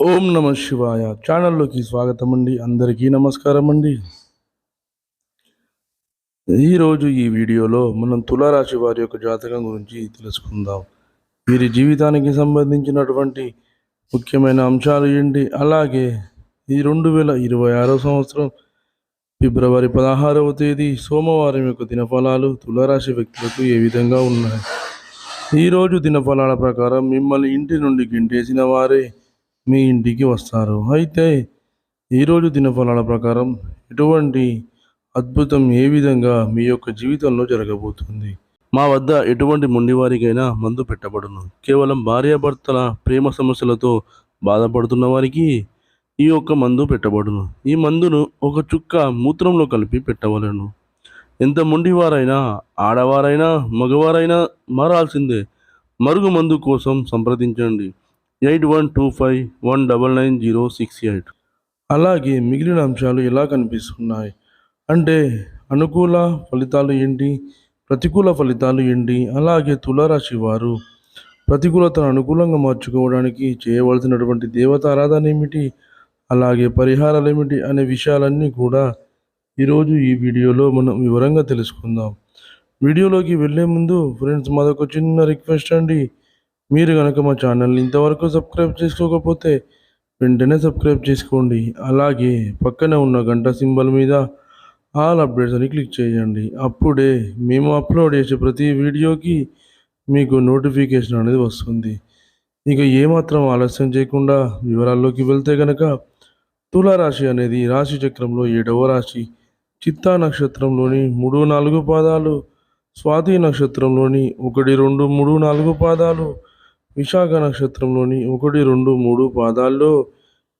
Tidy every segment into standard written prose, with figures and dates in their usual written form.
ఓం నమ శివాయ ఛానల్లోకి స్వాగతం అండి. అందరికీ నమస్కారం అండి. ఈరోజు ఈ వీడియోలో మనం తులారాశి వారి యొక్క జాతకం గురించి తెలుసుకుందాం. వీరి జీవితానికి సంబంధించినటువంటి ముఖ్యమైన అంశాలు ఏంటి, అలాగే ఈ 2026 సంవత్సరం ఫిబ్రవరి 16వ తేదీ సోమవారం యొక్క దినఫలాలు తులారాశి వ్యక్తులకు ఏ విధంగా ఉన్నాయి. ఈరోజు దినఫలాల ప్రకారం మిమ్మల్ని ఇంటి నుండి గెంటేసిన వారే మీ ఇంటికి వస్తారు. అయితే ఈరోజు దినఫలాల ప్రకారం ఎటువంటి అద్భుతం ఏ విధంగా మీ యొక్క జీవితంలో జరగబోతుంది. మా వద్ద ఎటువంటి మొండివారికైనా మందు పెట్టబడును. కేవలం భార్యాభర్తల ప్రేమ సమస్యలతో బాధపడుతున్న వారికి ఈ యొక్క మందు పెట్టబడును. ఈ మందును ఒక చుక్క మూత్రంలో కలిపి పెట్టవలను. ఎంత మొండివారైనా, ఆడవారైనా, మగవారైనా మారాల్సిందే. మరుగు మందు కోసం సంప్రదించండి 8125199068. అలాగే మిగిలిన అంశాలు ఎలా కనిపిస్తున్నాయి అంటే అనుకూల ఫలితాలు ఏంటి, ప్రతికూల ఫలితాలు ఏంటి, అలాగే తులారాశి వారు ప్రతికూలతను అనుకూలంగా మార్చుకోవడానికి చేయవలసినటువంటి దేవత ఆరాధన ఏమిటి, అలాగే పరిహారాలు ఏమిటి అనే విషయాలన్నీ కూడా ఈరోజు ఈ వీడియోలో మనం వివరంగా తెలుసుకుందాం. వీడియోలోకి వెళ్ళే ముందు ఫ్రెండ్స్, మాదొక చిన్న రిక్వెస్ట్ అండి. మీరు కనుక మా ఛానల్ని ఇంతవరకు సబ్స్క్రైబ్ చేసుకోకపోతే వెంటనే సబ్స్క్రైబ్ చేసుకోండి. అలాగే పక్కనే ఉన్న గంట సింబల్ మీద ఆల్ అప్డేట్స్ అని క్లిక్ చేయండి. అప్పుడే మేము అప్లోడ్ చేసే ప్రతి వీడియోకి మీకు నోటిఫికేషన్ అనేది వస్తుంది. ఇక ఏమాత్రం ఆలస్యం చేయకుండా వివరాల్లోకి వెళ్తే కనుక తులారాశి అనేది రాశి చక్రంలో 7వ రాశి. చిత్తా నక్షత్రంలోని 3, 4 పాదాలు, స్వాతి నక్షత్రంలోని 1, 2, 3, 4 పాదాలు, విశాఖ నక్షత్రంలోని 1, 2, 3 పాదాల్లో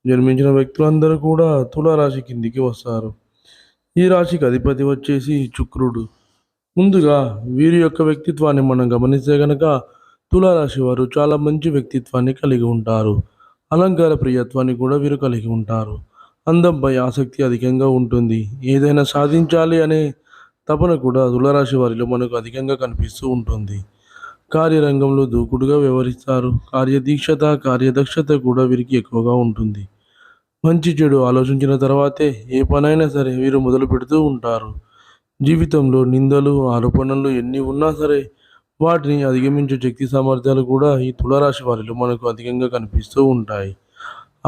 జన్మించిన వ్యక్తులందరూ కూడా తులారాశి కిందికి వస్తారు. ఈ రాశికి అధిపతి వచ్చేసి శుక్రుడు. ముందుగా వీరి యొక్క వ్యక్తిత్వాన్ని మనం గమనిస్తే గనక తులారాశి వారు చాలా మంచి వ్యక్తిత్వాన్ని కలిగి ఉంటారు. అలంకార ప్రియత్వాన్ని కూడా వీరు కలిగి ఉంటారు. అందంపై ఆసక్తి అధికంగా ఉంటుంది. ఏదైనా సాధించాలి అనే తపన కూడా తులారాశి వారిలో మనకు అధికంగా కనిపిస్తూ ఉంటుంది. కార్యరంగంలో దూకుడుగా వ్యవహరిస్తారు. కార్యదీక్షత, కార్యదక్షత కూడా వీరికి ఎక్కువగా ఉంటుంది. మంచి చెడు ఆలోచించిన తర్వాతే ఏ పనైనా సరే వీరు మొదలు పెడుతూ ఉంటారు. జీవితంలో నిందలు, ఆరోపణలు ఎన్ని ఉన్నా సరే వాటిని అధిగమించే శక్తి సామర్థ్యాలు కూడా ఈ తులారాశి వారిలో మనకు అధికంగా కనిపిస్తూ ఉంటాయి.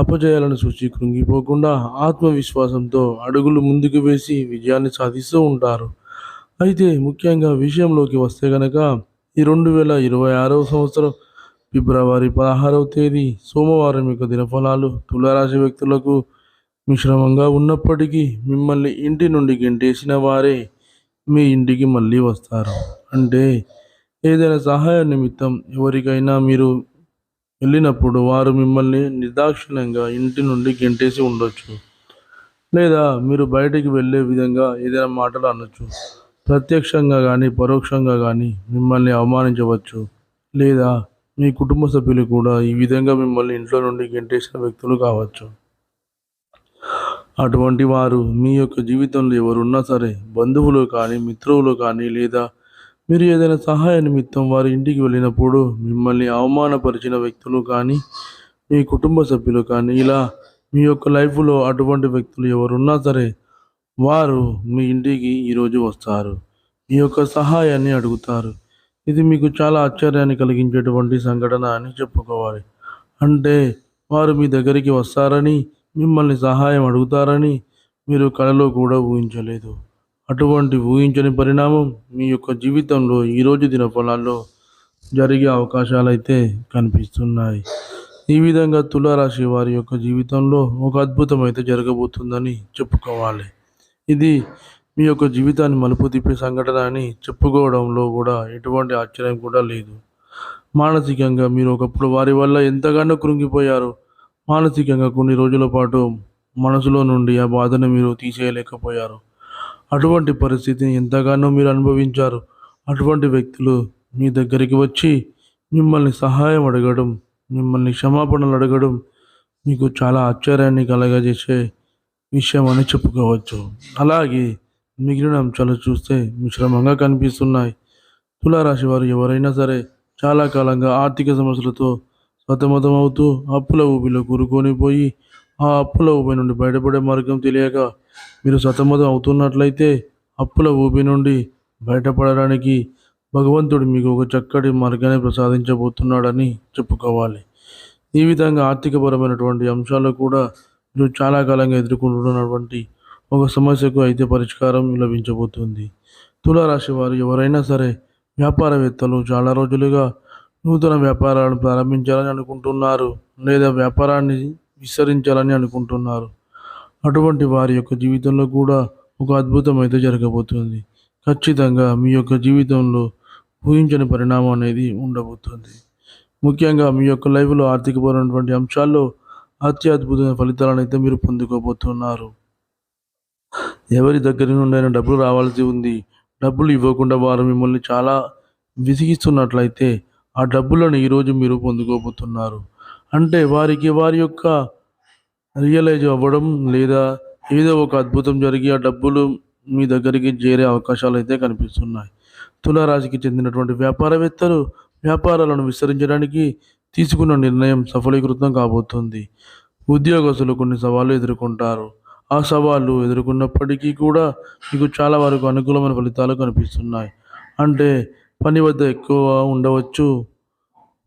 అపజయాలను చూసి కృంగిపోకుండా ఆత్మవిశ్వాసంతో అడుగులు ముందుకు వేసి విజయాన్ని సాధిస్తూ ఉంటారు. అయితే ముఖ్యంగా విషయంలోకి వస్తే కనుక ఈ 2026 సంవత్సరం ఫిబ్రవరి 16వ తేదీ సోమవారం యొక్క దినఫలాలు తులారాశి వ్యక్తులకు మిశ్రమంగా ఉన్నప్పటికీ మిమ్మల్ని ఇంటి నుండి గెంటేసిన వారే మీ ఇంటికి మళ్ళీ వస్తారు. అంటే ఏదైనా సహాయ నిమిత్తం ఎవరికైనా మీరు వెళ్ళినప్పుడు వారు మిమ్మల్ని నిర్దాక్షిణ్యంగా ఇంటి నుండి గెంటేసి ఉండొచ్చు. లేదా మీరు బయటికి వెళ్ళే విధంగా ఏదైనా మాటలు అనొచ్చు. ప్రత్యక్షంగా కానీ పరోక్షంగా కానీ మిమ్మల్ని అవమానించవచ్చు. లేదా మీ కుటుంబ సభ్యులు కూడా ఈ విధంగా మిమ్మల్ని ఇంట్లో నుండి గెంటేసిన వ్యక్తులు కావచ్చు. అటువంటి వారు మీ యొక్క జీవితంలో ఎవరున్నా సరే, బంధువులు కానీ, మిత్రులు కానీ, లేదా మీరు ఏదైనా సహాయ నిమిత్తం వారి ఇంటికి వెళ్ళినప్పుడు మిమ్మల్ని అవమానపరిచిన వ్యక్తులు కానీ, మీ కుటుంబ సభ్యులు కానీ, ఇలా మీ యొక్క లైఫ్లో అటువంటి వ్యక్తులు ఎవరున్నా సరే వారు మీ ఇంటికి ఈరోజు వస్తారు. మీ యొక్క సహాయాన్ని అడుగుతారు. ఇది మీకు చాలా ఆశ్చర్యాన్ని కలిగించేటువంటి సంఘటన అని చెప్పుకోవాలి. అంటే వారు మీ దగ్గరికి వస్తారని, మిమ్మల్ని సహాయం అడుగుతారని మీరు కలలో కూడా ఊహించలేదు. అటువంటి ఊహించని పరిణామం మీ యొక్క జీవితంలో ఈరోజు దినఫలాల్లో జరిగే అవకాశాలైతే కనిపిస్తున్నాయి. ఈ విధంగా తులారాశి వారి యొక్క జీవితంలో ఒక అద్భుతం అయితే జరగబోతుందని చెప్పుకోవాలి. ఇది మీ యొక్క జీవితాన్ని మలుపు తిప్పే సంఘటన అని చెప్పుకోవడంలో కూడా ఎటువంటి ఆశ్చర్యం కూడా లేదు. మానసికంగా మీరు ఒకప్పుడు వారి వల్ల ఎంతగానో కృంగిపోయారు. మానసికంగా కొన్ని రోజుల పాటు మనసులో నుండి ఆ బాధను మీరు తీసేయలేకపోయారు. అటువంటి పరిస్థితిని ఎంతగానో మీరు అనుభవించారు. అటువంటి వ్యక్తులు మీ దగ్గరికి వచ్చి మిమ్మల్ని సహాయం అడగడం, మిమ్మల్ని క్షమాపణలు అడగడం మీకు చాలా ఆశ్చర్యాన్ని కలగజేసే విషయం అని చెప్పుకోవచ్చు. అలాగే మిగిలిన అంశాలు చూస్తే మిశ్రమంగా కనిపిస్తున్నాయి. తులారాశి వారు ఎవరైనా సరే చాలా కాలంగా ఆర్థిక సమస్యలతో సతమతమవుతూ అప్పుల ఊబిలో కూరుకొని పోయి ఆ అప్పుల ఊబి నుండి బయటపడే మార్గం తెలియక మీరు సతమతం అవుతున్నట్లయితే అప్పుల ఊబి నుండి బయటపడడానికి భగవంతుడు మీకు ఒక చక్కటి మార్గాన్ని ప్రసాదించబోతున్నాడని చెప్పుకోవాలి. ఈ విధంగా ఆర్థికపరమైనటువంటి అంశాలు కూడా మీరు చాలా కాలంగా ఎదుర్కొంటున్నటువంటి ఒక సమస్యకు అయితే పరిష్కారం లభించబోతుంది. తులారాశి వారు ఎవరైనా సరే వ్యాపారవేత్తలు చాలా రోజులుగా నూతన వ్యాపారాలను ప్రారంభించాలని అనుకుంటున్నారు, లేదా వ్యాపారాన్ని విస్తరించాలని అనుకుంటున్నారు. అటువంటి వారి యొక్క జీవితంలో కూడా ఒక అద్భుతం అయితే జరగబోతుంది. ఖచ్చితంగా మీ యొక్క జీవితంలో ఊహించని పరిణామం అనేది ఉండబోతుంది. ముఖ్యంగా మీ యొక్క లైఫ్‌లో ఆర్థికపరమైనటువంటి అంశాల్లో అత్యద్భుతమైన ఫలితాలను అయితే మీరు పొందుకోబోతున్నారు. ఎవరి దగ్గర నుండైనా డబ్బులు రావాల్సి ఉంది. డబ్బులు ఇవ్వకుండా వారు మిమ్మల్ని చాలా విసిగిస్తున్నట్లయితే ఆ డబ్బులను ఈరోజు మీరు పొందుకోబోతున్నారు. అంటే వారికి వారి యొక్క రియలైజ్ అవ్వడం, లేదా ఏదో ఒక అద్భుతం జరిగి ఆ డబ్బులు మీ దగ్గరికి చేరే అవకాశాలు అయితే కనిపిస్తున్నాయి. తులారాశికి చెందినటువంటి వ్యాపారవేత్తలు వ్యాపారాలను విస్తరించడానికి తీసుకున్న నిర్ణయం సఫలీకృతం కాబోతుంది. ఉద్యోగస్తులు కొన్ని సవాళ్లు ఎదుర్కొంటారు. ఆ సవాళ్లు ఎదుర్కొన్నప్పటికీ కూడా మీకు చాలా వరకు అనుకూలమైన ఫలితాలు కనిపిస్తున్నాయి. అంటే పని వద్ద ఎక్కువ ఉండవచ్చు.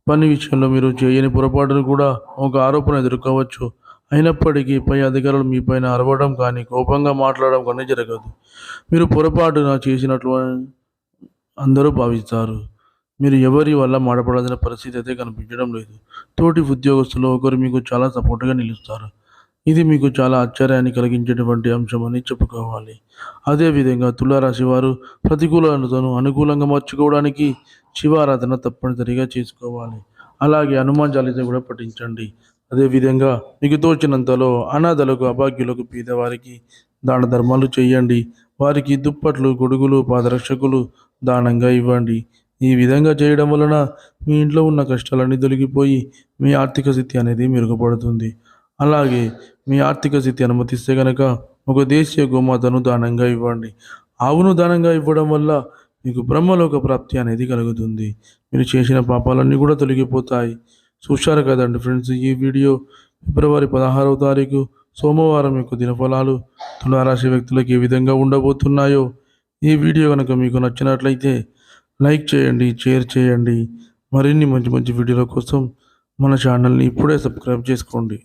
పని విషయంలో మీరు చేయని పొరపాటును కూడా ఒక ఆరోపణ ఎదుర్కోవచ్చు. అయినప్పటికీ పై అధికారులు మీపైన అరవడం కానీ, కోపంగా మాట్లాడడం కానీ జరగదు. మీరు పొరపాటున చేసినట్లు అందరూ భావిస్తారు. మీరు ఎవరి వల్ల మాటపడాల్సిన పరిస్థితి అయితే కనిపించడం లేదు. తోటి ఉద్యోగస్తులు ఒకరు మీకు చాలా సపోర్ట్‌గా నిలుస్తారు. ఇది మీకు చాలా ఆశ్చర్యాన్ని కలిగించేటువంటి అంశమని చెప్పుకోవాలి. అదేవిధంగా తులారాశి వారు ప్రతికూలతను అనుకూలంగా మార్చుకోవడానికి శివారాధన తప్పనిసరిగా చేసుకోవాలి. అలాగే హనుమాన్ చాలీసా కూడా పఠించండి. అదేవిధంగా మీకు తోచినంతలో అనాథలకు, అభాగ్యులకు, పేదవారికి దాన ధర్మాలు చేయండి. వారికి దుప్పట్లు, గొడుగులు, పాదరక్షకులు దానంగా ఇవ్వండి. ఈ విధంగా చేయడం వలన మీ ఇంట్లో ఉన్న కష్టాలన్నీ తొలగిపోయి మీ ఆర్థిక స్థితి అనేది మెరుగుపడుతుంది. అలాగే మీ ఆర్థిక స్థితి అనుమతిస్తే గనక ఒక దేశీయ గోమాతను దానంగా ఇవ్వండి. ఆవును దానంగా ఇవ్వడం వల్ల మీకు బ్రహ్మలోక ప్రాప్తి అనేది కలుగుతుంది. మీరు చేసిన పాపాలన్నీ కూడా తొలగిపోతాయి. చూశారు కదండి ఫ్రెండ్స్, ఈ వీడియో ఫిబ్రవరి 16వ తారీఖు సోమవారం యొక్క దినఫలాలు తులారాశి వ్యక్తులకు ఏ విధంగా ఉండబోతున్నాయో. ఈ వీడియో కనుక మీకు నచ్చినట్లయితే లైక్ చేయండి, షేర్ చేయండి. మరిన్ని మంచి మంచి వీడియోల కోసం మన ఛానల్ని ఇప్పుడే సబ్స్క్రైబ్ చేసుకోండి.